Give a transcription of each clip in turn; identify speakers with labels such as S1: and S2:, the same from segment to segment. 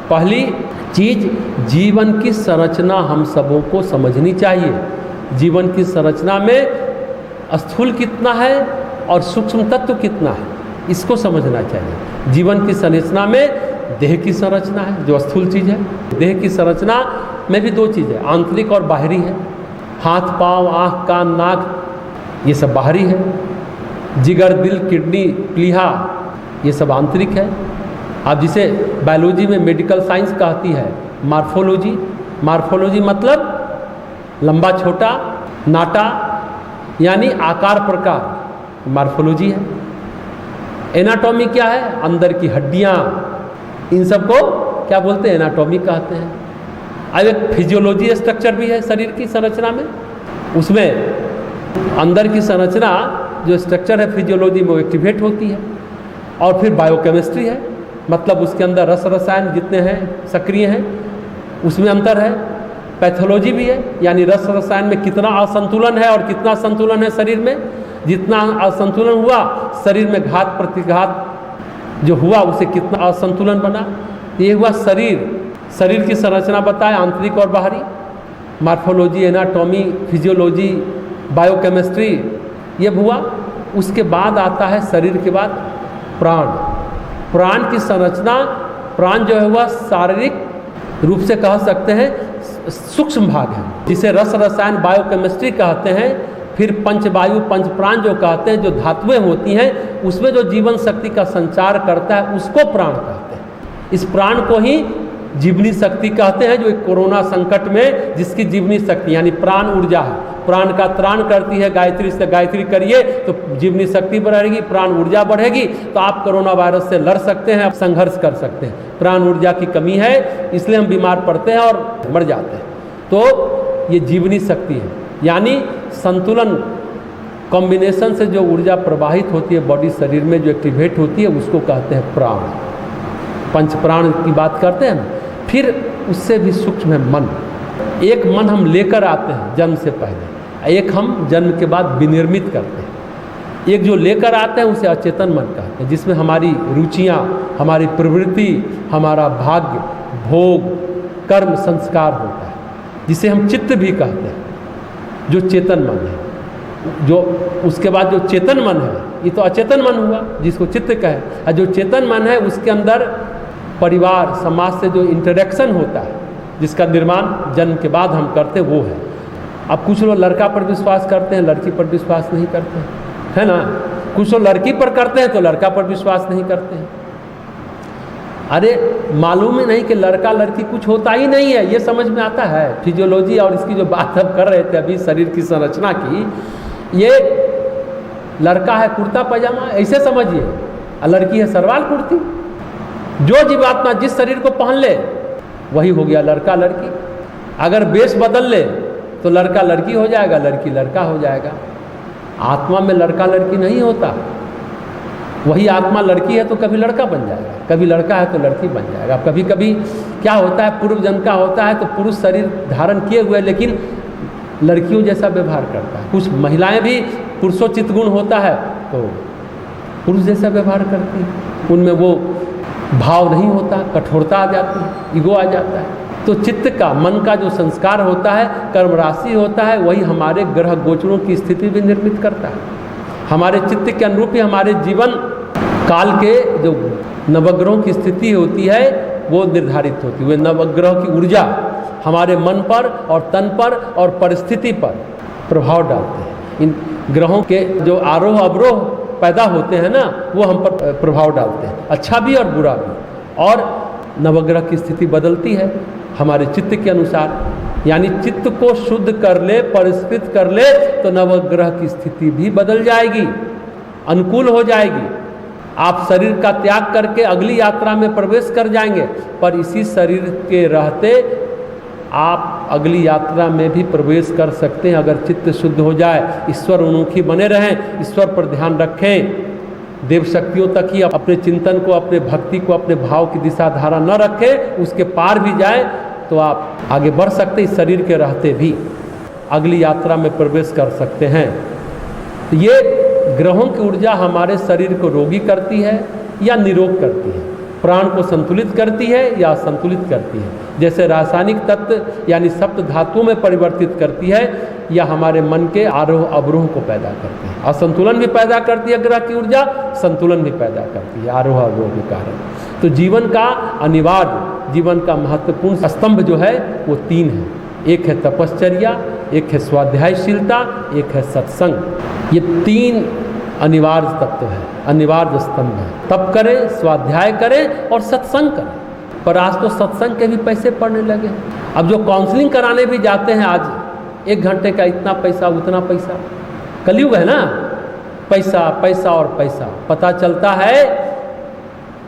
S1: पहली चीज, जीवन की संरचना हम सबों को समझनी चाहिए। जीवन की संरचना में स्थूल कितना है और सूक्ष्म तत्व कितना है, इसको समझना चाहिए। जीवन की संरचना में देह की संरचना है जो स्थूल चीज़ है। देह की संरचना में भी दो चीज़ है, आंतरिक और बाहरी है। हाथ पांव आँख कान नाक ये सब बाहरी है। जिगर दिल किडनी प्लीहा ये सब आंतरिक है। अब जिसे बायोलॉजी में मेडिकल साइंस कहती है मार्फोलॉजी। मार्फोलॉजी मतलब लंबा छोटा नाटा यानी आकार प्रकार, मार्फोलॉजी है। एनाटॉमी क्या है, अंदर की हड्डियाँ, इन सब को क्या बोलते हैं, एनाटॉमी कहते हैं। अब एक फिजियोलॉजी स्ट्रक्चर भी है शरीर की संरचना में, उसमें अंदर की संरचना जो स्ट्रक्चर है फिजियोलॉजी में वो एक्टिवेट होती है। और फिर बायोकेमिस्ट्री है, मतलब उसके अंदर रस रसायन जितने हैं सक्रिय हैं उसमें अंतर है। पैथोलॉजी भी है, यानी रस रसायन में कितना असंतुलन है और कितना संतुलन है शरीर में। जितना असंतुलन हुआ शरीर में घात प्रतिघात जो हुआ उसे कितना असंतुलन बना, ये हुआ शरीर की संरचना बताए आंतरिक और बाहरी। मार्फोलॉजी, एनाटॉमी, फिजियोलॉजी, बायोकेमिस्ट्री ये हुआ। उसके बाद आता है शरीर के बाद प्राण। प्राण की संरचना, प्राण जो है वह शारीरिक रूप से कह सकते हैं सूक्ष्म भाग है, जिसे रस रसायन बायोकेमिस्ट्री कहते हैं। फिर पंचवायु पंच प्राण जो कहते हैं, जो धातुएं होती हैं उसमें जो जीवन शक्ति का संचार करता है उसको प्राण कहते हैं। इस प्राण को ही जीवनी शक्ति कहते हैं, जो एक कोरोना संकट में जिसकी जीवनी शक्ति यानी प्राण ऊर्जा है। प्राण का त्राण करती है गायत्री से, गायत्री करिए तो जीवनी शक्ति बढ़ेगी, प्राण ऊर्जा बढ़ेगी तो आप कोरोना वायरस से लड़ सकते हैं, आप संघर्ष कर सकते हैं। प्राण ऊर्जा की कमी है इसलिए हम बीमार पड़ते हैं और मर जाते हैं। तो ये जीवनी शक्ति है, यानी संतुलन कॉम्बिनेशन से जो ऊर्जा प्रवाहित होती है बॉडी शरीर में जो एक्टिवेट होती है उसको कहते हैं प्राण। पंच प्राण की बात करते हैं। फिर उससे भी सूक्ष्म है मन। एक मन हम लेकर आते हैं जन्म से पहले, एक हम जन्म के बाद विनिर्मित करते हैं। एक जो लेकर आते हैं उसे अचेतन मन कहते हैं, जिसमें हमारी रुचियाँ, हमारी प्रवृत्ति, हमारा भाग्य, भोग, कर्म, संस्कार होता है, जिसे हम चित्त भी कहते हैं, जो चेतन मन है। जो उसके बाद जो चेतन मन है ये तो अचेतन मन हुआ जिसको चित्त कहे, और जो चेतन मन है उसके अंदर परिवार समाज से जो इंटरेक्शन होता है जिसका निर्माण जन्म के बाद हम करते वो है। अब कुछ लोग लड़का पर विश्वास करते हैं, लड़की पर विश्वास नहीं करते हैं, है ना। कुछ लोग लड़की पर करते हैं तो लड़का पर विश्वास नहीं करते हैं। अरे मालूम ही नहीं कि लड़का लड़की कुछ होता ही नहीं है, ये समझ में आता है। फिजियोलॉजी और इसकी जो बात हम कर रहे थे अभी शरीर की संरचना की, ये लड़का है कुर्ता पैजामा ऐसे समझिए, और लड़की है सलवार कुर्ती। जो जीवात्मा जिस शरीर को पहन ले वही हो गया लड़का लड़की। अगर बेस बदल ले तो लड़का लड़की हो जाएगा, लड़की लड़का हो जाएगा। आत्मा में लड़का लड़की नहीं होता। वही आत्मा लड़की है तो कभी लड़का बन जाएगा, कभी लड़का है तो लड़की बन जाएगा। कभी कभी क्या होता है, पूर्व जन्म का होता है तो पुरुष शरीर धारण किए हुए लेकिन लड़कियों जैसा व्यवहार करता है। कुछ महिलाएं भी पुरुषोचित गुण होता है तो पुरुष जैसा व्यवहार करती है, उनमें वो भाव नहीं होता, कठोरता आ जाती है, ईगो आ जाता है। तो चित्त का, मन का जो संस्कार होता है, कर्म राशि होता है, वही हमारे ग्रह गोचरों की स्थिति भी निर्मित करता है। हमारे चित्त के अनुरूप ही हमारे जीवन काल के जो नवग्रहों की स्थिति होती है वो निर्धारित होती है। वे नवग्रह की ऊर्जा हमारे मन पर और तन पर और परिस्थिति पर प्रभाव डालते हैं। इन ग्रहों के जो आरोह अवरोह पैदा होते हैं ना, वो हम पर प्रभाव डालते हैं, अच्छा भी और बुरा भी। और नवग्रह की स्थिति बदलती है हमारे चित्त के अनुसार, यानी चित्त को शुद्ध कर ले, परिष्कृत कर ले तो नवग्रह की स्थिति भी बदल जाएगी, अनुकूल हो जाएगी। आप शरीर का त्याग करके अगली यात्रा में प्रवेश कर जाएंगे, पर इसी शरीर के रहते आप अगली यात्रा में भी प्रवेश कर सकते हैं अगर चित्त शुद्ध हो जाए, ईश्वर उन्मुखी बने रहें, ईश्वर पर ध्यान रखें, देव शक्तियों तक ही अपने चिंतन को, अपने भक्ति को, अपने भाव की दिशा धारा न रखें, उसके पार भी जाए तो आप आगे बढ़ सकते, इस शरीर के रहते भी अगली यात्रा में प्रवेश कर सकते हैं। ये ग्रहों की ऊर्जा हमारे शरीर को रोगी करती है या निरोग करती है। प्राण को संतुलित करती है या असंतुलित करती है, जैसे रासायनिक तत्व यानी सप्त धातुओं में परिवर्तित करती है, या हमारे मन के आरोह अवरोह को पैदा करती है। असंतुलन भी पैदा करती है ग्रह की ऊर्जा, संतुलन भी पैदा करती है आरोह अवरोह के कारण। तो जीवन का अनिवार्य, जीवन का महत्वपूर्ण स्तंभ जो है वो 3 है। एक है तपश्चर्या, एक है स्वाध्यायशीलता, एक है सत्संग। ये 3 अनिवार्य तत्व है, अनिवार्य स्तंभ है। तप करें, स्वाध्याय करें और सत्संग करें। पर आज तो सत्संग के भी पैसे पड़ने लगे। अब जो काउंसलिंग कराने भी जाते हैं, आज 1 घंटे का इतना पैसा, उतना पैसा। कलयुग है ना, पैसा पैसा और पैसा। पता चलता है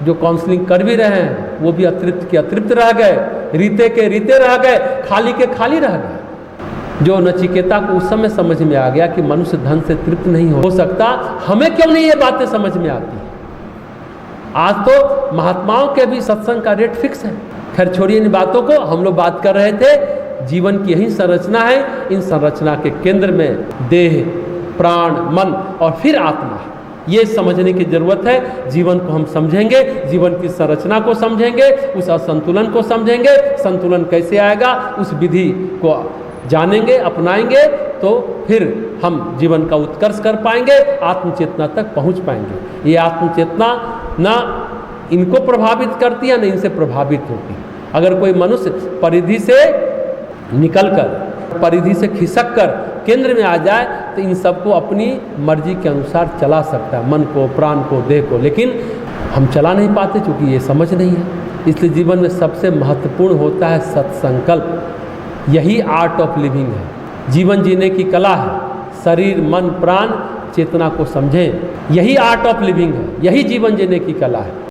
S1: जो काउंसलिंग कर भी रहे हैं वो भी अतृप्त के अतृप्त रह गए, रीते के रीते रह गए, खाली के खाली रह गए। जो नचिकेता को उस समय समझ में आ गया कि मनुष्य धन से तृप्त नहीं हो सकता, हमें क्यों नहीं ये बातें समझ में आती? आज तो महात्माओं के भी सत्संग का रेट फिक्स है। खैर छोड़िए इन बातों को, हम लोग बात कर रहे थे जीवन की यही संरचना है। इन संरचना के केंद्र में देह, प्राण, मन और फिर आत्मा है। ये समझने की जरूरत है। जीवन को हम समझेंगे, जीवन की संरचना को समझेंगे, उस असंतुलन को समझेंगे, संतुलन कैसे आएगा उस विधि को जानेंगे, अपनाएंगे, तो फिर हम जीवन का उत्कर्ष कर पाएंगे, आत्मचेतना तक पहुंच पाएंगे। ये आत्मचेतना ना इनको प्रभावित करती है, ना इनसे प्रभावित होती। अगर कोई मनुष्य परिधि से निकलकर, परिधि से खिसक कर केंद्र में आ जाए तो इन सबको अपनी मर्जी के अनुसार चला सकता है, मन को, प्राण को, देह को। लेकिन हम चला नहीं पाते क्योंकि ये समझ नहीं है। इसलिए जीवन में सबसे महत्वपूर्ण होता है सत्संकल्प। यही आर्ट ऑफ लिविंग है, जीवन जीने की कला है। शरीर, मन, प्राण, चेतना को समझें, यही आर्ट ऑफ लिविंग है, यही जीवन जीने की कला है।